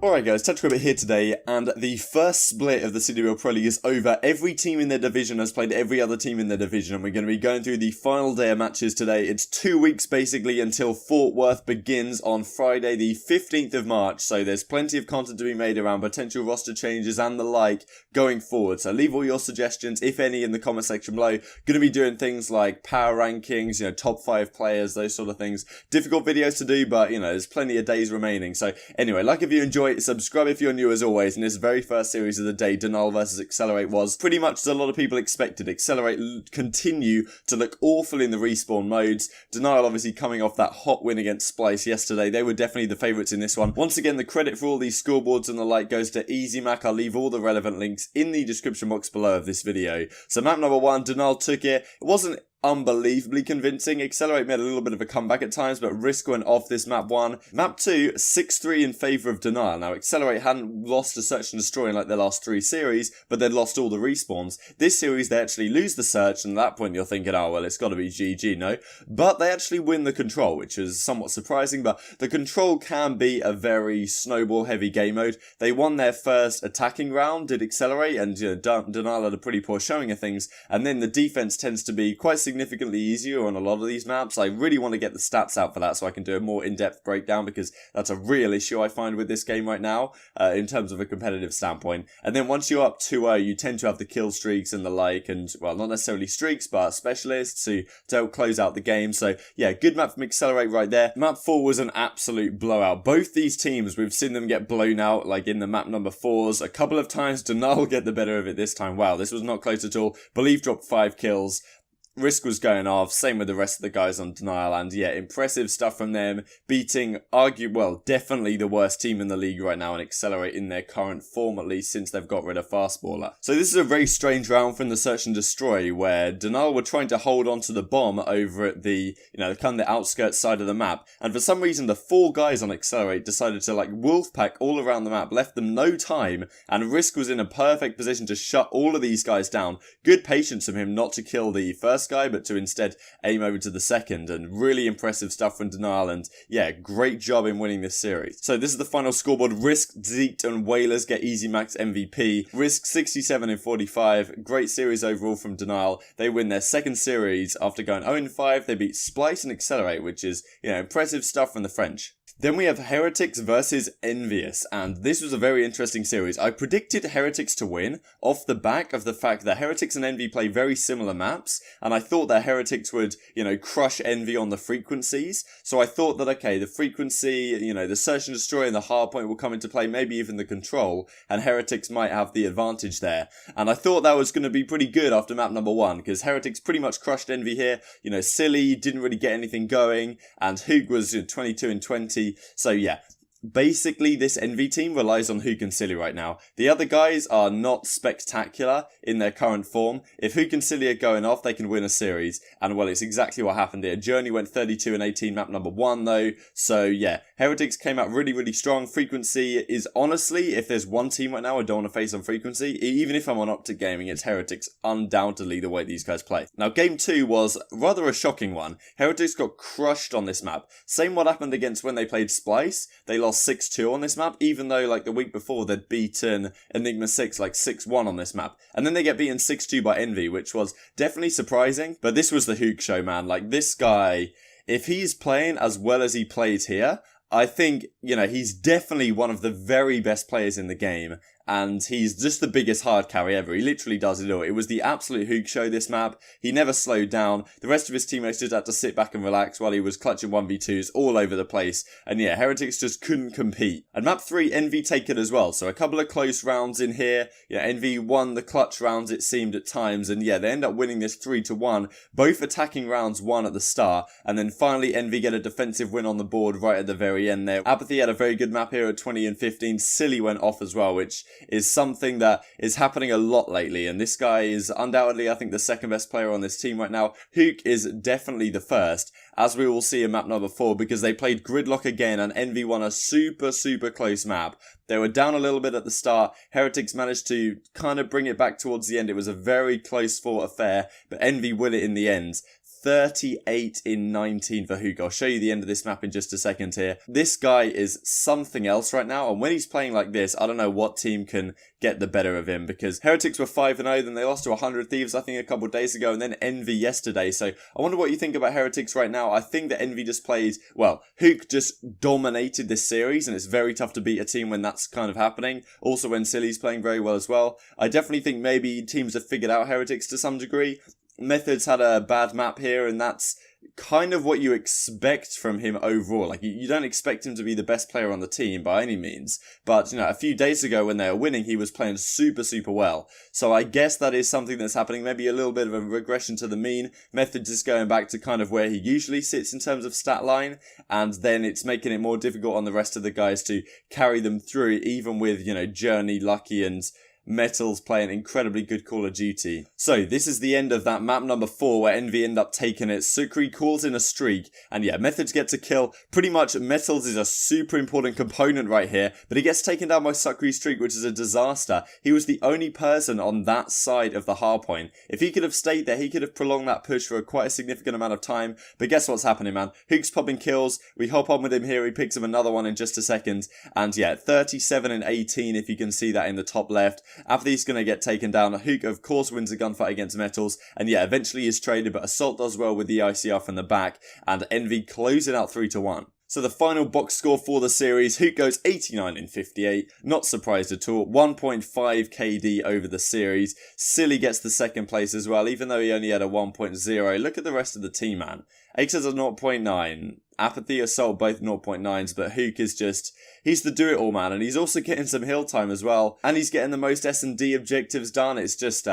Alright guys, TechCrabbit here today, and the first split of the CWL Pro League is over. Every team in their division has played every other team in their division, and we're going to be going through the final day of matches today. It's 2 weeks basically until Fort Worth begins on Friday the 15th of March, so there's plenty of content to be made around potential roster changes and the like going forward. So leave all your suggestions, if any, in the comment section below. Going to be doing things like power rankings, top 5 players, those sort of things. Difficult videos to do, but there's plenty of days remaining. So anyway, like if you enjoy, subscribe if you're new as always. In this very first series of the day, Denial versus Excelerate was pretty much as a lot of people expected. Excelerate continue to look awful in the respawn modes. Denial obviously coming off that hot win against Splyce yesterday. They were definitely the favourites in this one. Once again, the credit for all these scoreboards and the like goes to EasyMac. I'll leave all the relevant links in the description box below of this video. So map number 1, Denial took it. It wasn't unbelievably convincing. Excelerate made a little bit of a comeback at times, but Risk went off this map 1. Map 2, 6-3 in favour of Denial. Now, Excelerate hadn't lost to Search and Destroy in like their last 3 series, but they'd lost all the respawns. This series, they actually lose the Search, and at that point you're thinking, oh, well, it's got to be GG, no? But they actually win the Control, which is somewhat surprising, but the Control can be a very snowball-heavy game mode. They won their first attacking round, did Excelerate, and Denial had a pretty poor showing of things, and then the defense tends to be quite significantly easier on a lot of these maps. I really want to get the stats out for that so I can do a more in-depth breakdown, because that's a real issue I find with this game right now in terms of a competitive standpoint. And then once you're up 2-0, you tend to have the kill streaks and the like, and well, not necessarily streaks, but specialists to help close out the game. So yeah, good map from Excelerate right there. Map 4 was an absolute blowout. Both these teams, we've seen them get blown out, like in the map number 4s a couple of times. Denial get the better of it this time. Wow, this was not close at all. Believe dropped 5 kills. Risk was going off, same with the rest of the guys on Denial, and yeah, impressive stuff from them, beating, definitely the worst team in the league right now, and Excelerate in their current form, at least since they've got rid of Fastballer. So this is a very strange round from the Search and Destroy, where Denial were trying to hold on to the bomb over at the, kind of the outskirts side of the map, and for some reason the 4 guys on Excelerate decided to like wolfpack all around the map, left them no time, and Risk was in a perfect position to shut all of these guys down. Good patience from him not to kill the first guy, but to instead aim over to the second, and really impressive stuff from Denial, and yeah, great job in winning this series. So this is the final scoreboard. Risk, Zeet and Whalers get Easy Max MVP. Risk 67 in 45. Great series overall from Denial. They win their second series after going 0-5. They beat Splyce and Excelerate, which is, impressive stuff from the French. Then we have Heretics versus Envious, and this was a very interesting series. I predicted Heretics to win off the back of the fact that Heretics and Envy play very similar maps, and I thought that Heretics would, crush Envy on the frequencies. So I thought that, okay, the frequency, the Search and Destroy and the hardpoint will come into play, maybe even the Control, and Heretics might have the advantage there. And I thought that was going to be pretty good after map number 1, because Heretics pretty much crushed Envy here. Silly didn't really get anything going, and Hook was 22 and 20. So yeah, basically this Envy team relies on Hook and Silly right now. The other guys are not spectacular in their current form. If Hook and Silly are going off, they can win a series. And well, it's exactly what happened here. Journey went 32 and 18 map number 1 though. So yeah, Heretics came out really, really strong. Frequency is honestly, if there's one team right now I don't want to face on Frequency, even if I'm on Optic Gaming, it's Heretics, undoubtedly the way these guys play. Now game 2 was rather a shocking one. Heretics got crushed on this map. Same what happened against when they played Splyce. They lost 6-2 on this map, even though like the week before they'd beaten Enigma 6 like 6-1 on this map. And then they get beaten 6-2 by Envy, which was definitely surprising. But this was the Hook show, man. Like this guy, if he's playing as well as he plays here, I think, he's definitely one of the very best players in the game. And he's just the biggest hard carry ever. He literally does it all. It was the absolute Hook show this map. He never slowed down. The rest of his teammates just had to sit back and relax while he was clutching 1v2s all over the place. And yeah, Heretics just couldn't compete. And map 3, Envy take it as well. So a couple of close rounds in here. Yeah, Envy won the clutch rounds, it seemed at times. And yeah, they end up winning this 3-1. Both attacking rounds won at the start. And then finally Envy get a defensive win on the board right at the very end there. Apathy had a very good map here at 20 and 15. Silly went off as well, which is something that is happening a lot lately, and this guy is undoubtedly, I think, the second best player on this team right now. Hook is definitely the first, as we will see in map number 4, because they played Gridlock again, and Envy won a super, super close map. They were down a little bit at the start. Heretics managed to kind of bring it back towards the end. It was a very close fought affair, but Envy won it in the end. 38 in 19 for Hook. I'll show you the end of this map in just a second here. This guy is something else right now, and when he's playing like this, I don't know what team can get the better of him, because Heretics were 5-0, then they lost to 100 Thieves I think a couple of days ago, and then Envy yesterday. So I wonder what you think about Heretics right now. I think that Envy just played, well, Hook just dominated this series, and it's very tough to beat a team when that's kind of happening. Also when Silly's playing very well as well. I definitely think maybe teams have figured out Heretics to some degree. Methods had a bad map here, and that's kind of what you expect from him overall. Like, you don't expect him to be the best player on the team by any means, but, you know, a few days ago when they were winning, he was playing super well. So I guess that is something that's happening, maybe a little bit of a regression to the mean. Methods is going back to kind of where he usually sits in terms of stat line, and then it's making it more difficult on the rest of the guys to carry them through, even with, you know, Journey, Lucky, and Metals playing incredibly good Call of Duty. So this is the end of that map number 4 where Envy end up taking it. Sukri calls in a streak, and yeah, Methods gets a kill. Pretty much Metals is a super important component right here, but he gets taken down by Sukri's streak, which is a disaster. He was the only person on that side of the hardpoint. If he could have stayed there, he could have prolonged that push for quite a significant amount of time, but guess what's happening, man? Hook's popping kills. We hop on with him here. He picks up another one in just a second, and yeah, 37 and 18 if you can see that in the top left. After he's going to get taken down, Hook of course wins a gunfight against Metals, and yeah, eventually is traded, but Assault does well with the ICR from the back, and Envy closing out 3-1. So the final box score for the series, Hook goes 89 in 58, not surprised at all, 1.5 KD over the series. Silly gets the second place as well, even though he only had a 1.0. Look at the rest of the team, man. X has a 0.9, Apathy, Assault both 0.9s, but Hook is just, he's the do-it-all man, and he's also getting some hill time as well, and he's getting the most S&D objectives done. It's just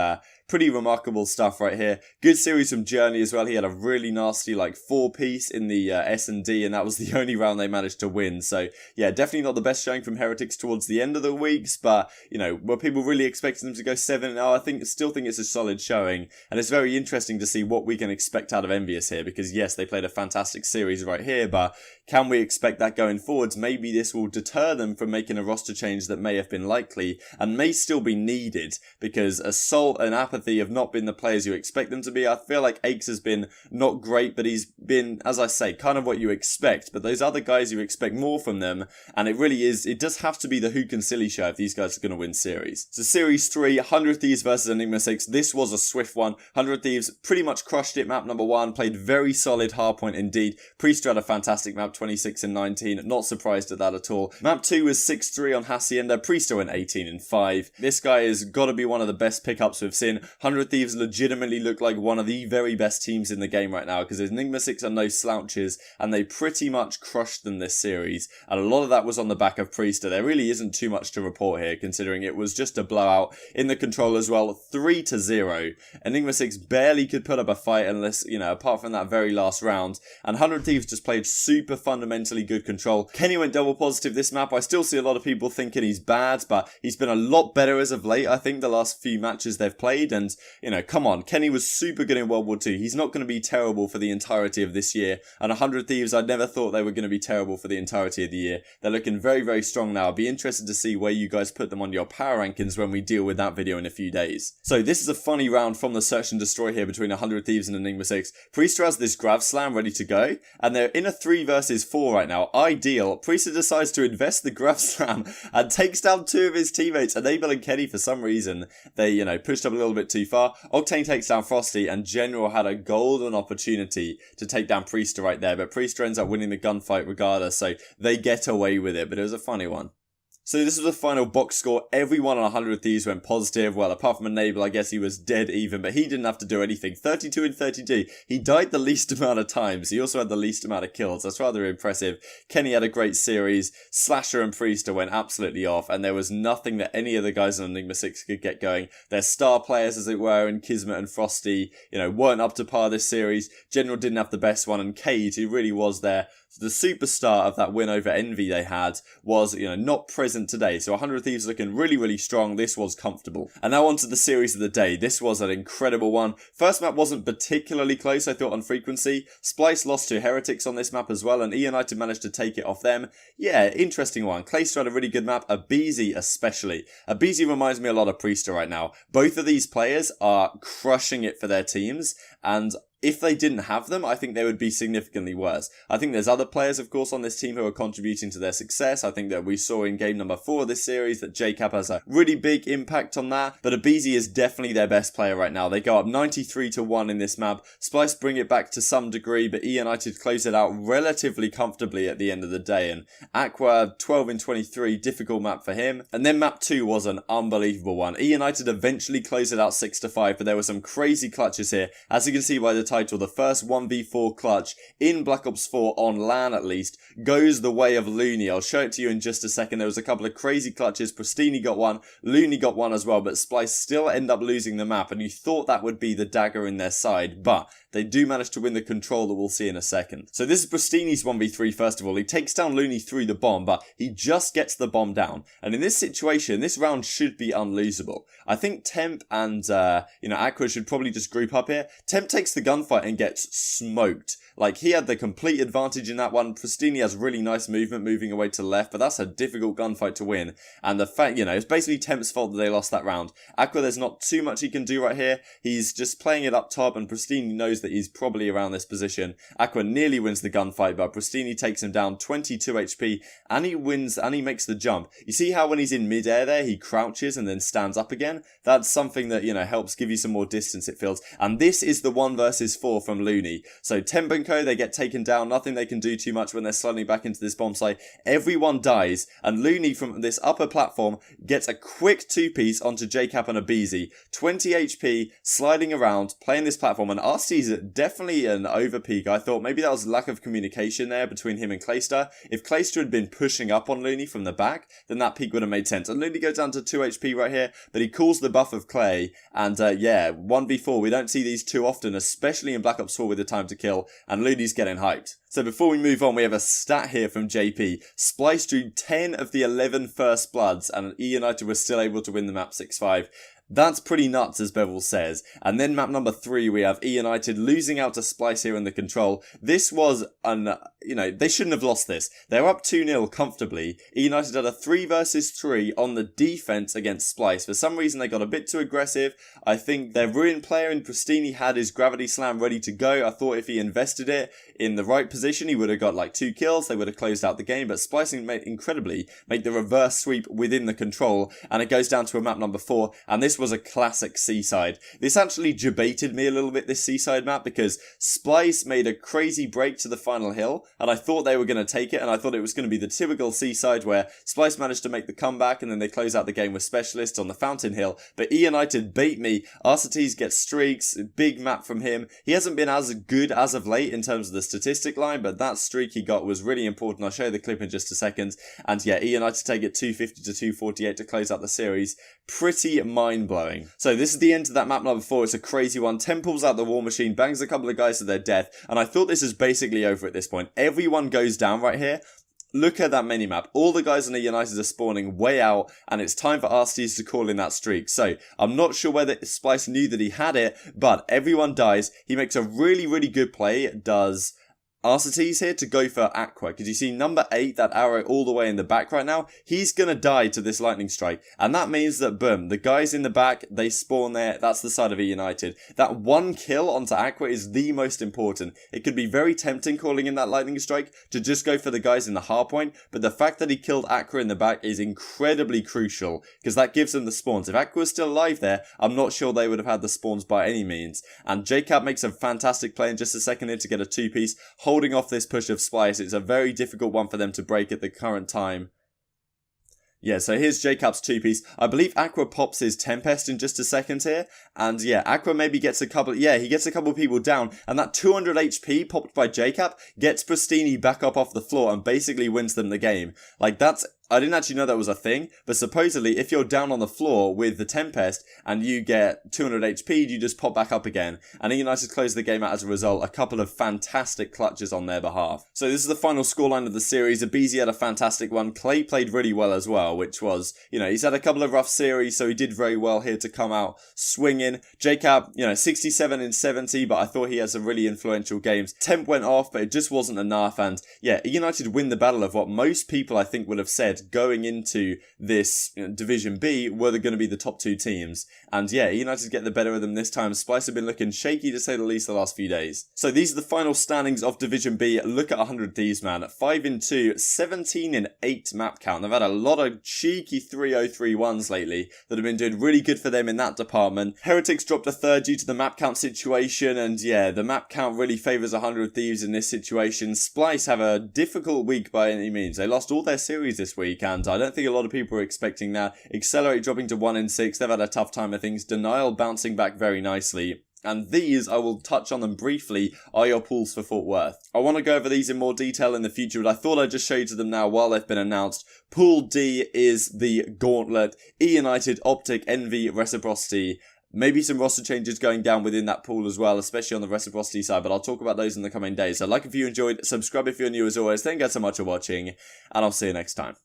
pretty remarkable stuff right here. Good series from Journey as well. He had a really nasty like 4-piece in the S&D, and that was the only round they managed to win. So yeah, definitely not the best showing from Heretics towards the end of the weeks, but you know, were people really expecting them to go 7-0? I still think it's a solid showing, and it's very interesting to see what we can expect out of Envious here, because yes, they played a fantastic series right here, but can we expect that going forwards? Maybe this will deter them from making a roster change that may have been likely and may still be needed, because Assault and Apathy have not been the players you expect them to be. I feel like Aches has been not great, but he's been, as I say, kind of what you expect. But those other guys, you expect more from them, and it really is, it does have to be the Hook and Silly show if these guys are going to win series. So Series 3, 100 Thieves versus Enigma 6. This was a swift one. 100 Thieves pretty much crushed it. Map number 1, played very solid hardpoint indeed. Priester had a fantastic map, 26 and 19. Not surprised at that at all. Map 2 was 6-3 on Hacienda. Priester went 18 and 5. This guy has got to be one of the best pickups we've seen. 100 Thieves legitimately look like one of the very best teams in the game right now, because Enigma 6 are no slouches, and they pretty much crushed them this series, and a lot of that was on the back of Priester. There really isn't too much to report here, considering it was just a blowout in the control as well, 3-0. Enigma 6 barely could put up a fight unless, you know, apart from that very last round, and 100 Thieves just played super fundamentally good control. Kenny went double positive this map. I still see a lot of people thinking he's bad, but he's been a lot better as of late, I think, the last few matches they've played, and you know, come on, Kenny was super good in World War II. He's not going to be terrible for the entirety of this year. And 100 Thieves, I never thought they were going to be terrible for the entirety of the year. They're looking very strong now. I'll be interested to see where you guys put them on your power rankings when we deal with that video in a few days. So this is a funny round from the Search and Destroy here between 100 Thieves and Enigma 6. Priester has this Grav Slam ready to go, and they're in a 3 versus 4 right now. Ideal. Priester decides to invest the Grav Slam and takes down 2 of his teammates, enabling Kenny for some reason. They, you know, pushed up a little bit too far. Octane takes down Frosty, and General had a golden opportunity to take down Priester right there, but Priester ends up winning the gunfight regardless, so they get away with it, but it was a funny one. So this was the final box score. Everyone on 100 Thieves went positive. Well, apart from Enable, I guess he was dead even, but he didn't have to do anything. 32 and 32. He died the least amount of times. He also had the least amount of kills. That's rather impressive. Kenny had a great series. Slasher and Priester went absolutely off, and there was nothing that any of the guys on Enigma 6 could get going. Their star players, as it were, in Kismet and Frosty, you know, weren't up to par this series. General didn't have the best one, and Cade, who really was there, the superstar of that win over Envy they had, was, you know, not present today. So 100 Thieves looking really strong. This was comfortable. And now on to the series of the day. This was an incredible one. First map wasn't particularly close, I thought, on frequency. Splyce lost to Heretics on this map as well, and EUnited managed to take it off them. Yeah, interesting one. Clayster had a really good map. Abizi especially. Abizi reminds me a lot of Priester right now. Both of these players are crushing it for their teams, and if they didn't have them, I think they would be significantly worse. I think there's other players, of course, on this team who are contributing to their success. I think that we saw in game number 4 of this series that JCap has a really big impact on that. But aBeZy is definitely their best player right now. They go up 93-1 in this map. Splyce bring it back to some degree, but EUnited close it out relatively comfortably at the end of the day. And Aqua, 12-23, difficult map for him. And then map 2 was an unbelievable one. EUnited eventually closed it out 6-5, but there were some crazy clutches here. As you can see by the title, the first 1v4 clutch in Black Ops 4 on LAN at least goes the way of Looney. I'll show it to you in just a second. There was a couple of crazy clutches. Pristini got one, Looney got one as well, but Splyce still end up losing the map, and you thought that would be the dagger in their side, but they do manage to win the control that we'll see in a second. So this is Pristini's 1v3 first of all. He takes down Looney through the bomb, but he just gets the bomb down. And in this situation, this round should be unlosable. I think Temp and, Aqua should probably just group up here. Temp takes the gunfight and gets smoked. Like, he had the complete advantage in that one. Pristini has really nice movement moving away to the left, but that's a difficult gunfight to win. And the fact, it's basically Temp's fault that they lost that round. Aqua, there's not too much he can do right here. He's just playing it up top, and Pristini knows that he's probably around this position. Aqua nearly wins the gunfight, but Pristini takes him down 22 HP, and he wins, and he makes the jump. You see how when he's in midair there, he crouches and then stands up again? That's something that, helps give you some more distance, it feels. And this is the 1 versus 4 from Looney. So Temp and Co, they get taken down. Nothing they can do too much when they're sliding back into this bomb site. Everyone dies, and Looney from this upper platform gets a quick 2-piece onto JCap and aBeZy. 20 HP, sliding around, playing this platform, and RC's definitely an overpeak. I thought maybe that was lack of communication there between him and Clayster. If Clayster had been pushing up on Looney from the back, then that peak would have made sense. And Looney goes down to 2 HP right here, but he calls the buff of Clay, and 1v4, we don't see these too often, especially in Black Ops 4 with the time to kill, and Looney's getting hyped. So before we move on, we have a stat here from JP. Splyce drew 10 of the 11 first bloods, and EUnited was still able to win the map 6-5. That's pretty nuts, as Bevel says. And then map number 3, we have EUnited losing out to Splyce here in the control. This was they shouldn't have lost this. They're up 2-0 comfortably. EUnited had a 3 versus 3 on the defense against Splyce. For some reason, they got a bit too aggressive. I think their ruined player in Pristini had his gravity slam ready to go. I thought if he invested it in the right position, he would have got like 2 kills. They would have closed out the game. But Splyce incredibly make the reverse sweep within the control. And it goes down to a map number 4. And this was a classic Seaside. This actually debated me a little bit, this Seaside map, because Splyce made a crazy break to the final hill, and I thought they were going to take it, and I thought it was going to be the typical Seaside where Splyce managed to make the comeback, and then they close out the game with Specialists on the Fountain Hill, but EUnited beat me. Arcetes gets streaks, big map from him. He hasn't been as good as of late in terms of the statistic line, but that streak he got was really important. I'll show you the clip in just a second, and yeah, EUnited take it 250-248 to close out the series. Pretty mind-blowing. So this is the end of that map number 4. It's a crazy one. Temp pulls out the war machine, bangs a couple of guys to their death, and I thought this is basically over at this point. Everyone goes down right here. Look at that minimap. All the guys on EUnited are spawning way out, and it's time for Arcetes to call in that streak. So, I'm not sure whether Splyce knew that he had it, but everyone dies. He makes a really, really good play. Does Arcetes here to go for Aqua, because you see number 8, that arrow all the way in the back right now, he's going to die to this lightning strike, and that means that boom, the guys in the back, they spawn there. That's the side of EUnited. That 1 kill onto Aqua is the most important. It could be very tempting calling in that lightning strike to just go for the guys in the hard point, but the fact that he killed Aqua in the back is incredibly crucial, because that gives them the spawns. If Aqua was still alive there, I'm not sure they would have had the spawns by any means, and JCap makes a fantastic play in just a second here to get a 2-piece, holding off this push of Splyce. It's a very difficult one for them to break at the current time. Yeah, so here's JCap's 2-piece. I believe Aqua pops his Tempest in just a second here. And yeah, Aqua maybe gets a couple... Yeah, he gets a couple people down. And that 200 HP popped by JCap gets Pristini back up off the floor and basically wins them the game. Like, that's... I didn't actually know that was a thing, but supposedly if you're down on the floor with the Tempest and you get 200 HP, you just pop back up again. And EUnited close the game out as a result. A couple of fantastic clutches on their behalf. So this is the final scoreline of the series. aBeZy had a fantastic one. Clay played really well as well, which was, he's had a couple of rough series, so he did very well here to come out swinging. JCap, 67 in 70, but I thought he had some really influential games. Temp went off, but it just wasn't enough. And yeah, EUnited win the battle of what most people I think would have said said going into this Division B were going to be the top 2 teams. And yeah, EUnited get the better of them this time. Splyce have been looking shaky to say the least the last few days. So these are the final standings of Division B. Look at 100 Thieves, man. 5-2, 17-8 map count. They've had a lot of cheeky 3-0-3-1s lately that have been doing really good for them in that department. Heretics dropped a third due to the map count situation, and yeah, the map count really favours 100 Thieves in this situation. Splyce have a difficult week by any means. They lost all their series this week, and I don't think a lot of people were expecting that. Excelerate dropping to 1-6. They've had a tough time of things. Denial bouncing back very nicely. And these, I will touch on them briefly, are your pools for Fort Worth. I want to go over these in more detail in the future, but I thought I'd just show you to them now while they've been announced. Pool D is the Gauntlet, EUnited, Optic, Envy, Reciprocity. Maybe some roster changes going down within that pool as well, especially on the Reciprocity side, but I'll talk about those in the coming days. So like if you enjoyed, subscribe if you're new as always, thank you guys so much for watching, and I'll see you next time.